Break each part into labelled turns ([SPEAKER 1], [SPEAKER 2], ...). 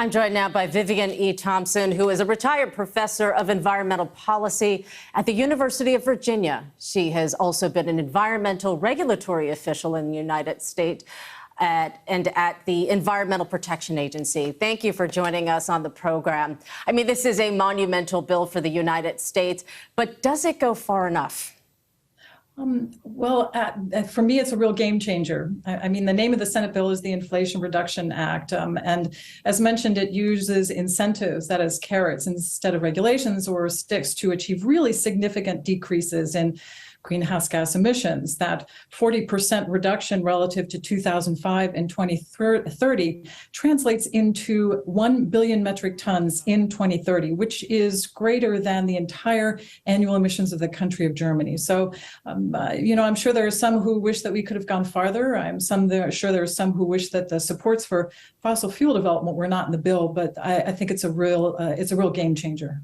[SPEAKER 1] I'm joined now by Vivian Thomson, who is a retired professor of environmental policy at the University of Virginia. She has also been an environmental regulatory official in the United States and at the Environmental Protection Agency. Thank you for joining us on the program. I mean, this is a monumental bill for the United States, but does it go far enough?
[SPEAKER 2] For me, it's a real game changer. I mean, the name of the Senate bill is the Inflation Reduction Act. And as mentioned, it uses incentives, that is carrots, instead of regulations or sticks to achieve really significant decreases in greenhouse gas emissions. That 40% reduction relative to 2005 and 2030 translates into 1 billion metric tons in 2030, which is greater than the entire annual emissions of the country of Germany. So, I'm sure there are some who wish that we could have gone farther. Sure there are some who wish that the supports for fossil fuel development were not in the bill, but I think it's a real game changer.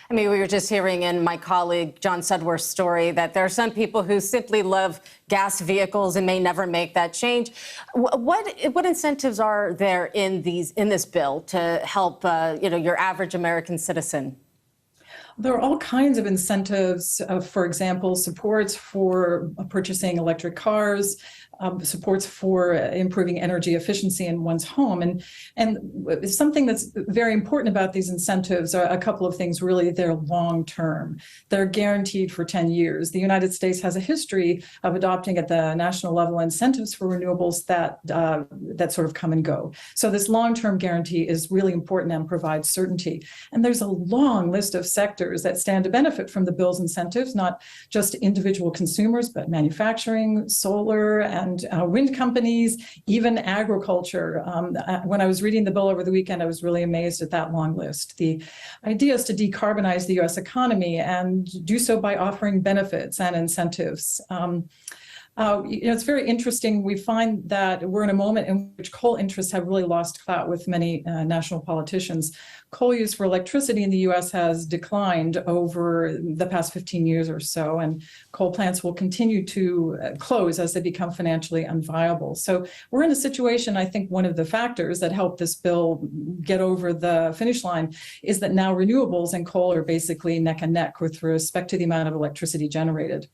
[SPEAKER 1] I mean, we were just hearing in my colleague John Sudworth's story that there are some people who simply love gas vehicles and may never make that change. What incentives are there in this bill to help your average American citizen?
[SPEAKER 2] There are all kinds of incentives, for example, supports for purchasing electric cars, supports for improving energy efficiency in one's home. And something that's very important about these incentives are a couple of things, really. They're long-term. They're guaranteed for 10 years. The United States has a history of adopting at the national level incentives for renewables that sort of come and go. So this long-term guarantee is really important and provides certainty. And there's a long list of sectors that stand to benefit from the bill's incentives, not just individual consumers, but manufacturing, solar, and wind companies, even agriculture. When I was reading the bill over the weekend, I was really amazed at that long list. The idea is to decarbonize the U.S. economy and do so by offering benefits and incentives. It's very interesting. We find that we're in a moment in which coal interests have really lost clout with many national politicians. Coal use for electricity in the U.S. has declined over the past 15 years or so, and coal plants will continue to close as they become financially unviable. So we're in a situation, I think one of the factors that helped this bill get over the finish line is that now renewables and coal are basically neck and neck with respect to the amount of electricity generated.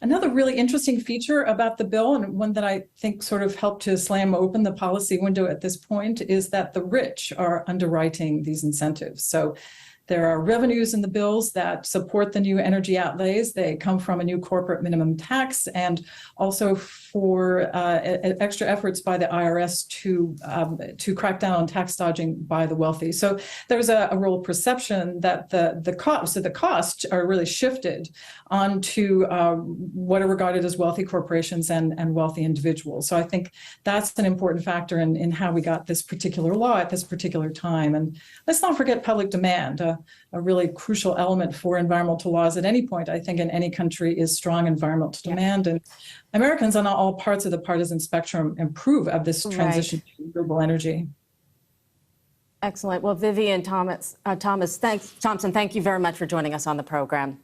[SPEAKER 2] Another really interesting feature about the bill, and one that I think sort of helped to slam open the policy window at this point, is that the rich are underwriting these incentives. So there are revenues in the bills that support the new energy outlays. They come from a new corporate minimum tax and also for extra efforts by the IRS to crack down on tax dodging by the wealthy. So there's a real perception that the costs are really shifted onto what are regarded as wealthy corporations and wealthy individuals. So I think that's an important factor in how we got this particular law at this particular time. And let's not forget public demand. A really crucial element for environmental laws at any point, I think, in any country is strong environmental demand. And Americans on all parts of the partisan spectrum approve of this transition to renewable energy.
[SPEAKER 1] Excellent. Well, Vivian Thomson, thank you very much for joining us on the program.